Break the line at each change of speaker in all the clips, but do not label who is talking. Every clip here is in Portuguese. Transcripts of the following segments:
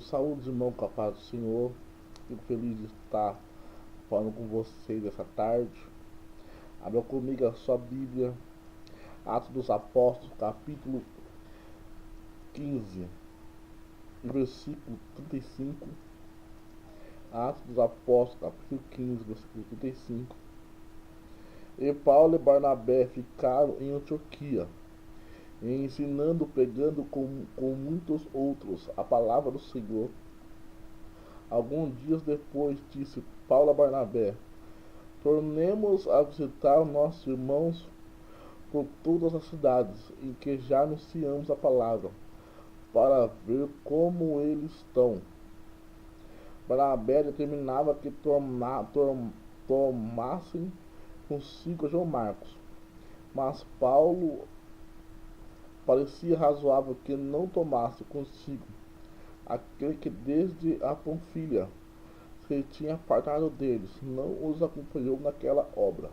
Saúde, irmão, com a paz do Senhor. Fico feliz de estar falando com vocês essa tarde. Abra comigo a sua Bíblia, Atos dos Apóstolos, capítulo 15, versículo 35. Atos dos Apóstolos, capítulo 15, versículo 35. E Paulo e Barnabé ficaram em Antioquia, ensinando, pregando com muitos outros a palavra do Senhor. Alguns dias depois, disse Paulo a Barnabé: tornemos a visitar nossos irmãos por todas as cidades em que já anunciamos a palavra, para ver como eles estão. Barnabé determinava que tomassem consigo João Marcos, mas Paulo parecia razoável que não tomasse consigo aquele que desde a Panfilha se tinha apartado deles, não os acompanhou naquela obra.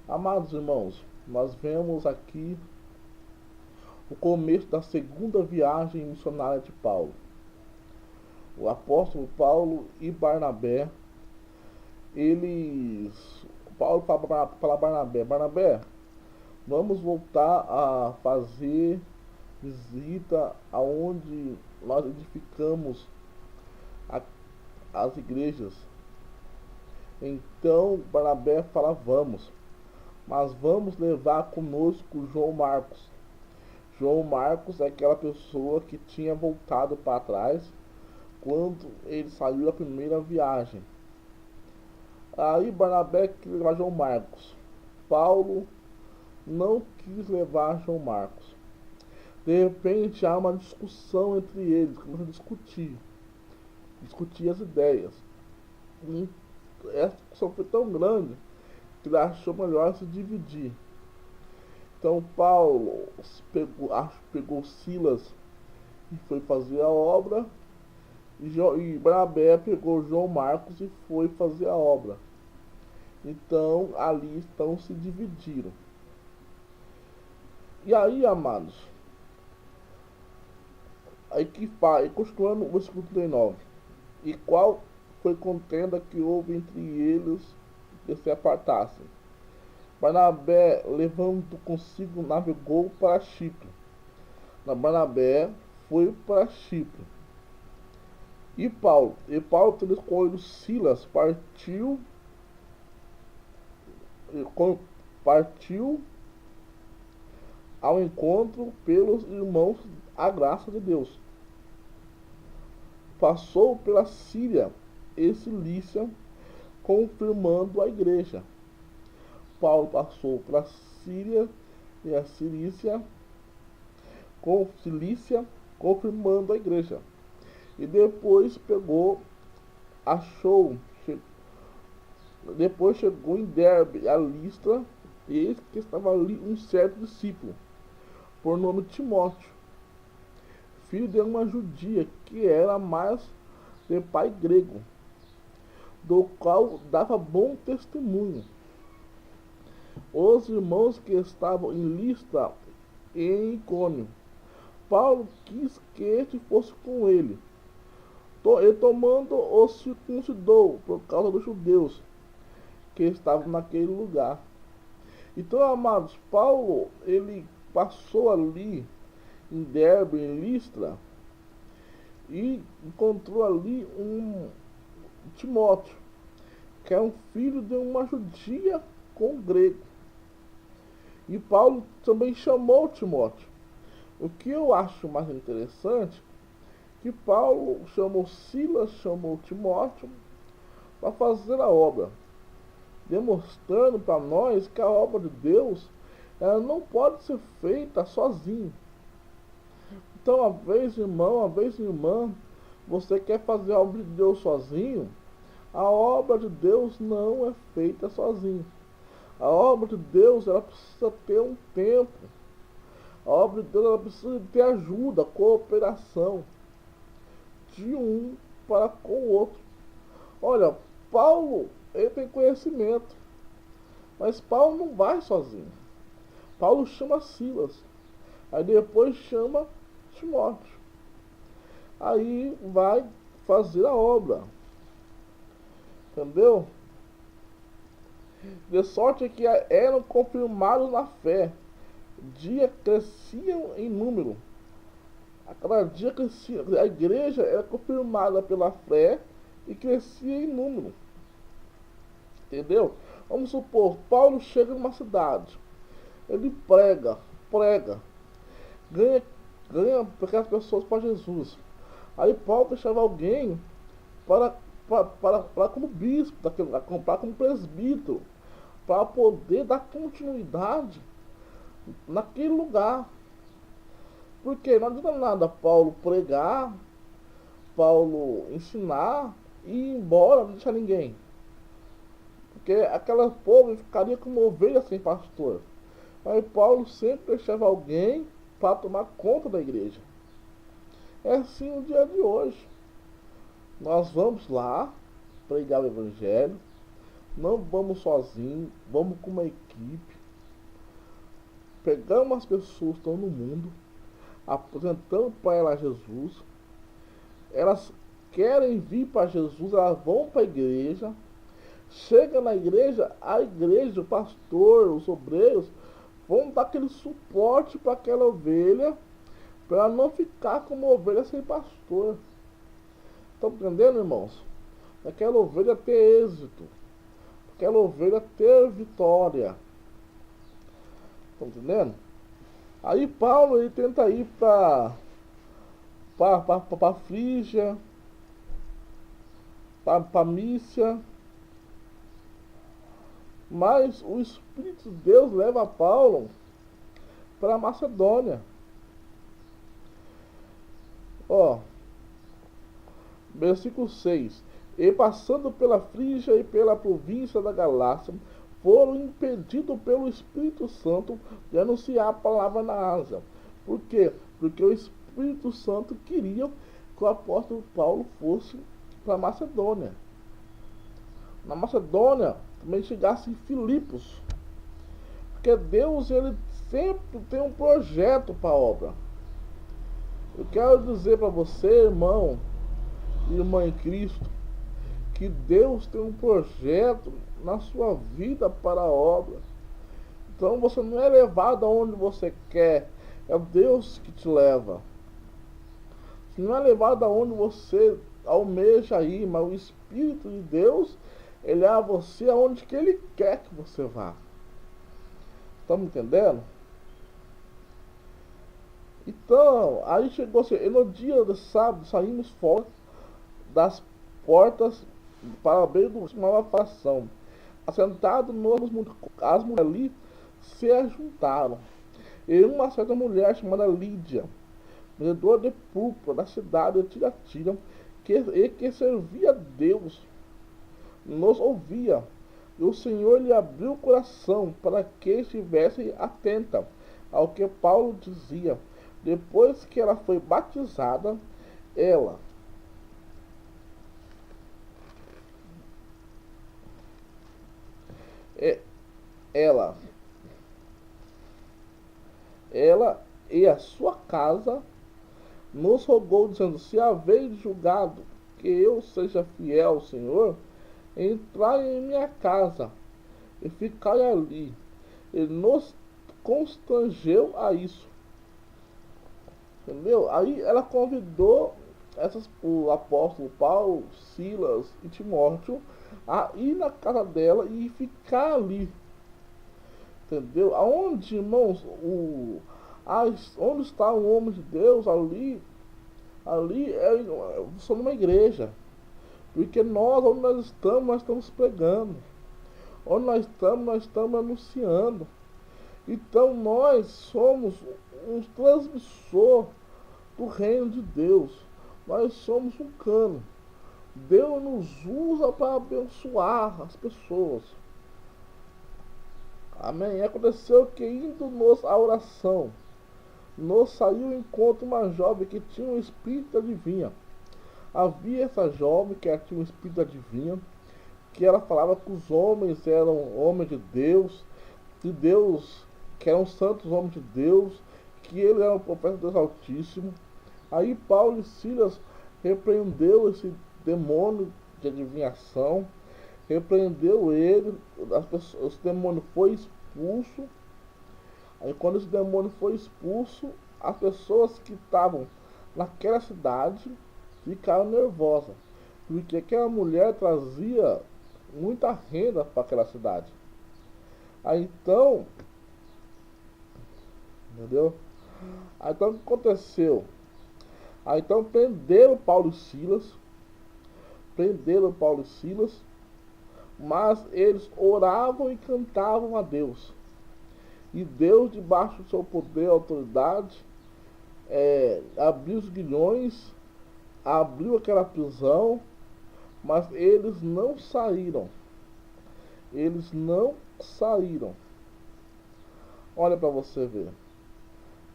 Amados irmãos, nós vemos aqui o começo da segunda viagem missionária de Paulo. O apóstolo Paulo e Barnabé, Paulo fala para Barnabé, vamos voltar a fazer visita aonde nós edificamos as igrejas. Então Barnabé fala: vamos, mas vamos levar conosco João Marcos. João Marcos é aquela pessoa que tinha voltado para trás quando ele saiu da primeira viagem. Aí Barnabé quis levar João Marcos. Paulo não quis levar João Marcos. De repente há uma discussão entre eles, começam a discutir as ideias. E essa discussão foi tão grande que ele achou melhor se dividir. Então Paulo pegou Silas e foi fazer a obra, e Barnabé pegou João Marcos e foi fazer a obra. Então ali estão se dividiram. E aí, amados, aí continuando o versículo 39. E qual foi contenda que houve entre eles que se apartassem? Barnabé, levando consigo, navegou para Chipre. Barnabé foi para Chipre. E Paulo, tendo escolhido Silas, partiu ao encontro pelos irmãos a graça de Deus. Passou pela Síria e Cilícia, confirmando a igreja. Paulo passou pela Síria e a Cilícia, confirmando a igreja. E depois depois chegou em Derbe, a Listra, e eis que estava ali um certo discípulo, por nome Timóteo, filho de uma judia, que era mais de pai grego, do qual dava bom testemunho. Os irmãos que estavam em Listra e em Icônio, Paulo quis que este fosse com ele, e tomando o circuncidou por causa dos judeus que estavam naquele lugar. Então, amados, Paulo, ele passou ali em Derbe, em Listra, e encontrou ali um Timóteo, que é um filho de uma judia com grego. E Paulo também chamou Timóteo. O que eu acho mais interessante, que Paulo chamou Silas, chamou Timóteo para fazer a obra, demonstrando para nós que a obra de Deus, ela não pode ser feita sozinho. Então, uma vez, irmão, uma vez, irmã, você quer fazer a obra de Deus sozinho? A obra de Deus não é feita sozinho. A obra de Deus, ela precisa ter um tempo. A obra de Deus, ela precisa ter ajuda, cooperação de um para com o outro. Olha, Paulo, ele tem conhecimento, mas Paulo não vai sozinho. Paulo chama Silas, aí depois chama Timóteo. aí vai fazer a obra. Entendeu? De sorte que eram confirmados na fé. Dia cresciam em número. A cada dia crescia. A igreja era confirmada pela fé e crescia em número. Entendeu? Vamos supor, Paulo chega numa cidade. Ele prega, ganha, ganha aquelas pessoas para Jesus. Aí Paulo deixava alguém para como bispo, para como presbítero, para poder dar continuidade naquele lugar. Porque não adianta nada Paulo pregar, Paulo ensinar e ir embora, não deixar ninguém. Porque aquela povo ficaria como ovelha sem pastor. Aí Paulo sempre deixava alguém para tomar conta da igreja. É assim o dia de hoje. Nós vamos lá pregar o evangelho, não vamos sozinhos, vamos com uma equipe. Pegamos as pessoas que estão no mundo, apresentamos para elas Jesus. Elas querem vir para Jesus, elas vão para a igreja. Chega na igreja, a igreja, o pastor, os obreiros vão dar aquele suporte para aquela ovelha, para ela não ficar como ovelha sem pastor. Estão entendendo, irmãos? Aquela ovelha ter êxito, aquela ovelha ter vitória. Estão entendendo? Aí Paulo ele tenta ir para Frígia, para Mícia. Mas o Espírito de Deus leva Paulo para Macedônia. Ó, versículo 6. E passando pela Frígia e pela província da Galácia, foram impedidos pelo Espírito Santo de anunciar a palavra na Ásia. Por quê? Porque o Espírito Santo queria que o apóstolo Paulo fosse para Macedônia. Na Macedônia também chegasse em Filipos. Porque Deus ele sempre tem um projeto para a obra. Eu quero dizer para você, irmão e irmã em Cristo, que Deus tem um projeto na sua vida para a obra. Então você não é levado aonde você quer, é Deus que te leva. Você não é levado aonde você almeja ir, mas o Espírito de Deus ele leva você aonde que ele quer que você vá. Estamos entendendo? Então, aí chegou assim, e no dia do sábado saímos fora das portas para abrir uma oração. Assentado as mulheres ali se ajuntaram. E uma certa mulher chamada Lídia, vendedora de púrpura da cidade de Tiatira, que servia a Deus, nos ouvia. E o Senhor lhe abriu o coração para que estivesse atenta ao que Paulo dizia. Depois que ela foi batizada, ela ela e a sua casa nos rogou, dizendo: se haveis julgado que eu seja fiel ao Senhor, entrai em minha casa e ficai ali. Ele nos constrangeu a isso. Entendeu? Aí ela convidou o apóstolo Paulo, Silas e Timóteo a ir na casa dela e ficar ali. Entendeu? Aonde, irmãos, onde está o homem de Deus? Ali é só numa igreja. Porque onde nós estamos pregando. Onde nós estamos anunciando. Então nós somos um transmissor do reino de Deus. Nós somos um cano. Deus nos usa para abençoar as pessoas. Amém. Aconteceu que indo-nos à oração, nos saiu ao encontro uma jovem que tinha um espírito adivinha. Havia essa jovem que tinha um espírito adivinha, que ela falava que os homens eram homens de Deus, que eram santos homens de Deus, que ele era o profeta de Deus Altíssimo. Aí Paulo e Silas repreendeu esse demônio de adivinhação, repreendeu ele, esse demônio foi expulso. Aí quando esse demônio foi expulso, as pessoas que estavam naquela cidade ficaram nervosas, porque aquela mulher trazia muita renda para aquela cidade. Aí então, entendeu? Aí então o que aconteceu? Aí então prenderam Paulo e Silas, mas eles oravam e cantavam a Deus. E Deus, debaixo do seu poder e autoridade, abriu os guilhões, abriu aquela prisão, mas eles não saíram. Eles não saíram. Olha para você ver.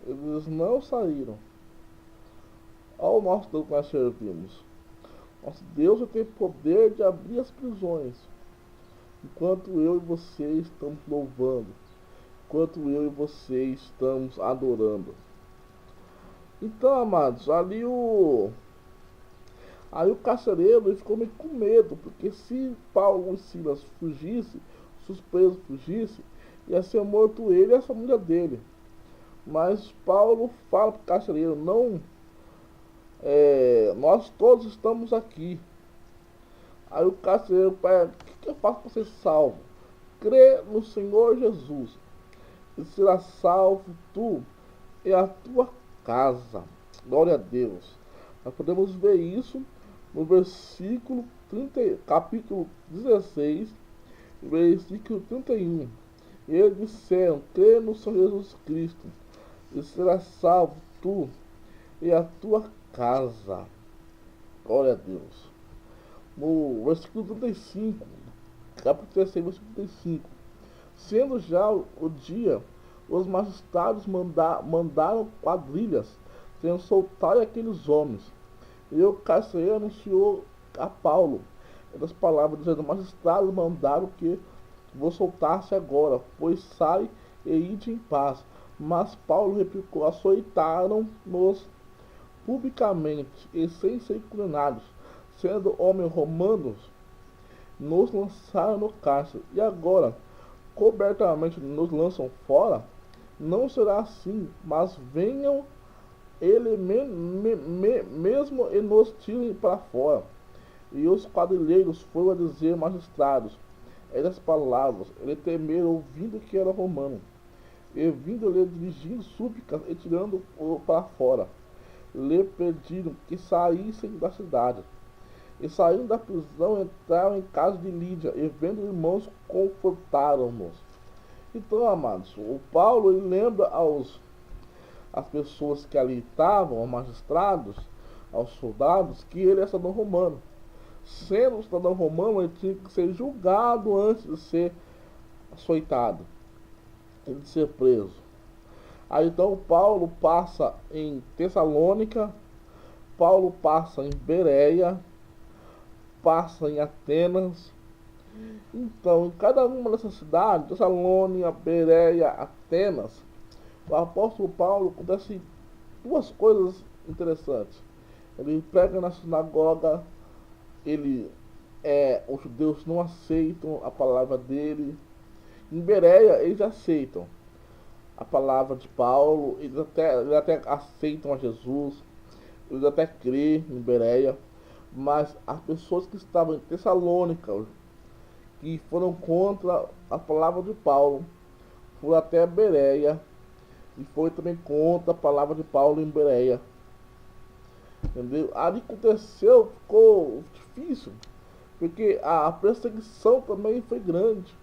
Eles não saíram. Olha o nosso Deus que nós servimos. Nosso Deus tem poder de abrir as prisões. Enquanto eu e você estamos louvando. Enquanto eu e você estamos adorando. Então, amados, aí o carcereiro ele ficou meio com medo, porque se Paulo e Silas fugissem, se os presos fugissem, ia ser morto ele e a família dele. Mas Paulo fala para o carcereiro, não, nós todos estamos aqui. Aí o carcereiro, o que eu faço para ser salvo? Crê no Senhor Jesus, e será salvo tu e a tua casa. Glória a Deus. Nós podemos ver isso no versículo 30, capítulo 16, versículo 31. E eles disseram, crê no Senhor Jesus Cristo, e será salvo tu e a tua casa. Glória a Deus. No versículo 35, capítulo 16, versículo 35. Sendo já o dia, os magistrados mandaram quadrilhas, tendo soltar aqueles homens. E o carcereiro anunciou a Paulo, essas palavras, dizendo, magistrados mandaram que vou soltar-se agora, pois sai e ide em paz. Mas Paulo replicou, açoitaram-nos publicamente e sem ser condenados, sendo homens romanos, nos lançaram no cárcere. E agora, cobertamente nos lançam fora? Não será assim, mas venham ele mesmo e nos tirem para fora. E os quadrilheiros foram a dizer magistrados essas palavras. Ele temeram, ouvindo que era romano, e vindo-lhe dirigindo súplicas e tirando-o para fora, lhe pediram que saíssem da cidade. E saindo da prisão, entraram em casa de Lídia, e vendo irmãos, confortaram-nos. Então, amados, o Paulo ele lembra às pessoas que ali estavam, aos magistrados, aos soldados, que ele é cidadão romano. Sendo cidadão romano, ele tinha que ser julgado antes de ser açoitado, de ser preso. Aí então Paulo passa em Tessalônica, Paulo passa em Bereia, passa em Atenas. Então, em cada uma dessas cidades, Tessalônica, Bereia, Atenas, o apóstolo Paulo acontece duas coisas interessantes. Ele prega na sinagoga, os judeus não aceitam a palavra dele. Em Bereia, eles aceitam a palavra de Paulo, eles até aceitam a Jesus, eles até creem em Bereia, mas as pessoas que estavam em Tessalônica, que foram contra a palavra de Paulo, foram até Bereia e foi também contra a palavra de Paulo em Bereia. Entendeu? Ali aconteceu, ficou difícil, porque a perseguição também foi grande.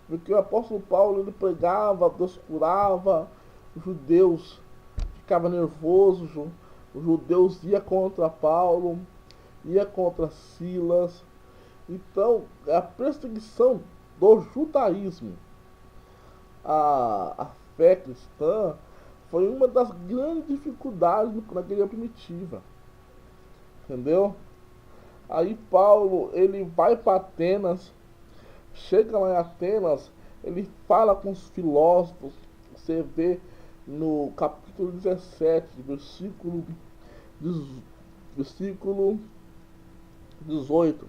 Porque o apóstolo Paulo ele pregava, Deus curava, os judeus ficavam nervosos, os judeus iam contra Paulo, ia contra Silas. Então, a perseguição do judaísmo, a fé cristã, foi uma das grandes dificuldades na igreja primitiva. Entendeu? Aí Paulo, ele vai para Atenas, chega lá em Atenas, ele fala com os filósofos. Você vê no capítulo 17, versículo versículo 18.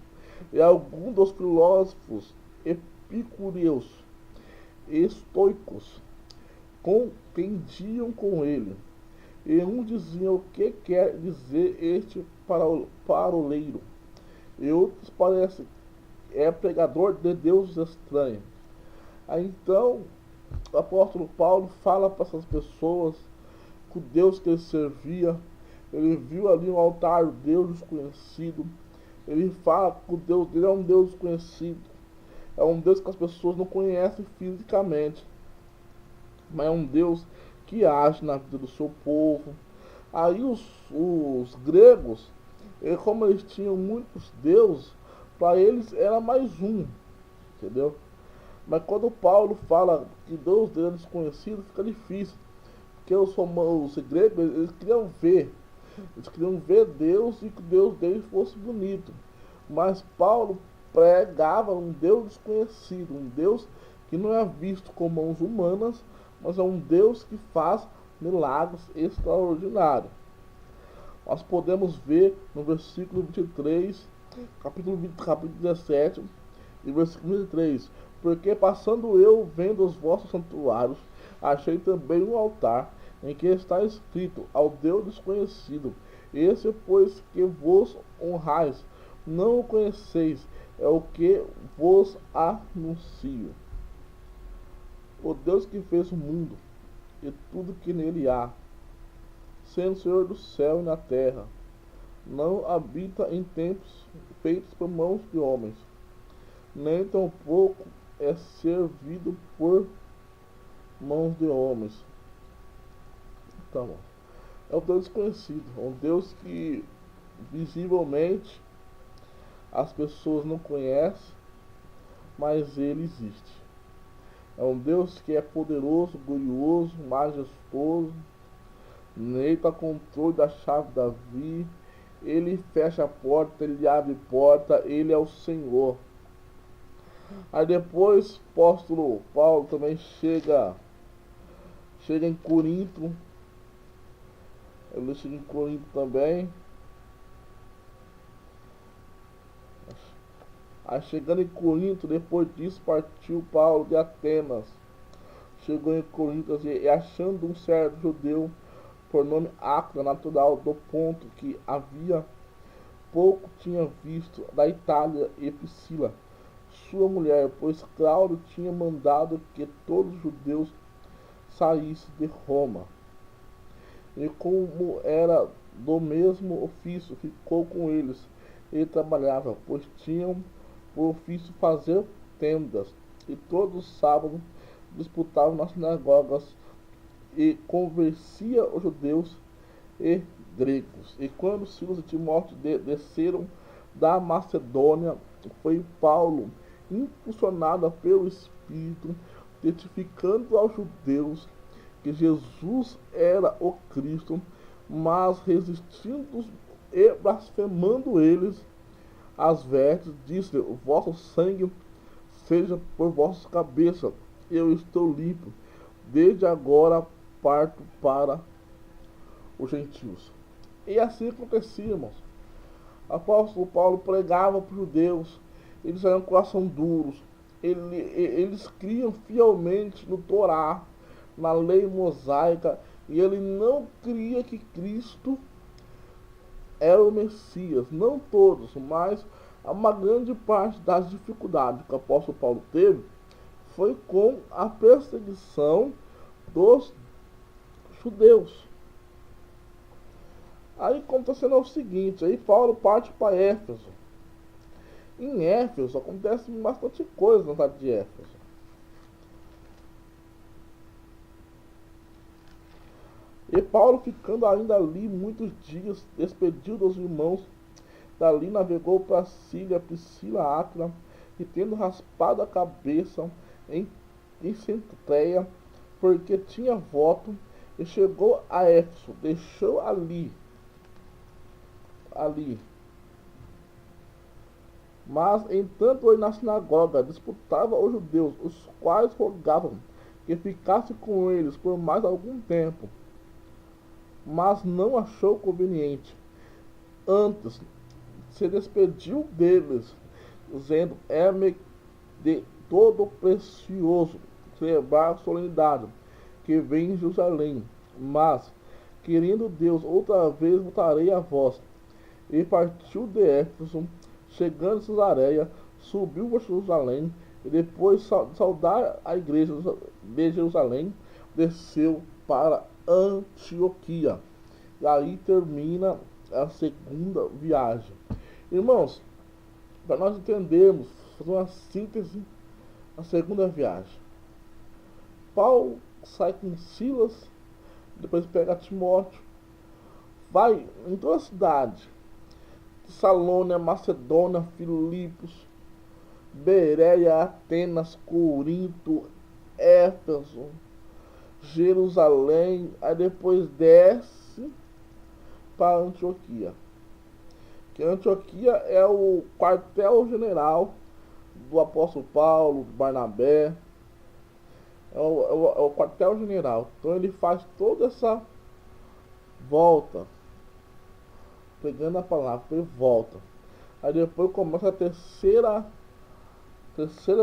E alguns dos filósofos epicúreos e estoicos contendiam com ele. E um dizia o que quer dizer este paroleiro. E outros parecem é pregador de deuses estranhos. Aí então o apóstolo Paulo fala para essas pessoas que o Deus que ele servia, ele viu ali um altar, o Deus desconhecido. Ele fala que o Deus dele é um Deus desconhecido. É um Deus que as pessoas não conhecem fisicamente, mas é um Deus que age na vida do seu povo. Aí os gregos, como eles tinham muitos deuses, para eles era mais um, entendeu? Mas quando Paulo fala que Deus dele é desconhecido, fica difícil. Porque os gregos, eles queriam ver Deus e que o Deus deles fosse bonito. Mas Paulo pregava um Deus desconhecido, um Deus que não é visto com mãos humanas, mas é um Deus que faz milagres extraordinários. Nós podemos ver no versículo 23, capítulo 17 e versículo 23. Porque passando eu vendo os vossos santuários, achei também um altar em que está escrito ao Deus desconhecido. Esse, pois, que vos honrais, não o conheceis, é o que vos anuncio. O Deus que fez o mundo e tudo que nele há, sendo Senhor do céu e na terra, não habita em templos feitos por mãos de homens, nem tampouco é servido por mãos de homens. Então, é o Deus desconhecido, um Deus que visivelmente as pessoas não conhecem, mas ele existe. É um Deus que é poderoso, glorioso, majestoso. Nele está o controle da chave da vida. Ele fecha a porta, ele abre a porta, ele é o Senhor. Aí depois o apóstolo Paulo também chega em Corinto. Ele chega em Corinto também. Aí chegando em Corinto, depois disso partiu Paulo de Atenas. Chegou em Corinto e achando um certo judeu por nome Áquila, natural do Ponto, que havia pouco tinha visto da Itália, e Priscila, sua mulher, pois Cláudio tinha mandado que todos os judeus saíssem de Roma. E como era do mesmo ofício, ficou com eles e trabalhava, pois tinham por ofício fazer tendas, e todos os sábados disputavam nas sinagogas e convencia os judeus e gregos. E quando Silas e Timóteo desceram da Macedônia, foi Paulo impulsionado pelo Espírito, testificando aos judeus que Jesus era o Cristo, mas resistindo e blasfemando eles as vestes, disse: o vosso sangue seja por vossas cabeças, eu estou limpo, desde agora parto para os gentios. E assim acontecia, irmãos. O apóstolo Paulo pregava para os judeus, eles eram coração duros, eles criam fielmente no Torá, na lei mosaica, e ele não cria que Cristo era o Messias. Não todos, mas uma grande parte das dificuldades que o apóstolo Paulo teve foi com a perseguição dos judeus. Aí acontecendo o seguinte, aí Paulo parte para Éfeso. Em Éfeso acontece bastante coisa na cidade de Éfeso. E Paulo, ficando ainda ali muitos dias, despediu dos irmãos. Dali navegou para Síria, Priscila, Áquila, e tendo raspado a cabeça em Centreia, porque tinha voto, e chegou a Éfeso, deixou ali. Mas, entanto, ele na sinagoga disputava os judeus, os quais rogavam que ficasse com eles por mais algum tempo, mas não achou conveniente, Antes, se despediu deles, dizendo: é-me de todo precioso celebrar a solenidade que vem em Jerusalém. Mas, querendo Deus, outra vez voltarei a vós. E partiu de Éfeso, chegando a Cesareia, subiu para Jerusalém, e depois de saudar a igreja de Jerusalém, desceu para Antioquia. E aí termina a segunda viagem. Irmãos, para nós entendermos, fazer uma síntese da segunda viagem. Paulo sai com Silas, depois pega Timóteo, vai em toda a cidade: Salônia, Macedônia, Filipos, Bereia, Atenas, Corinto, Éfeso, Jerusalém, aí depois desce para Antioquia. Que Antioquia é o quartel-general do apóstolo Paulo, do Barnabé, é o quartel-general. Então ele faz toda essa volta, pegando a palavra, ele volta. Aí depois começa a terceira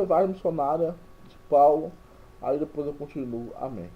viagem missionária de Paulo. Aí depois eu continuo. Amém.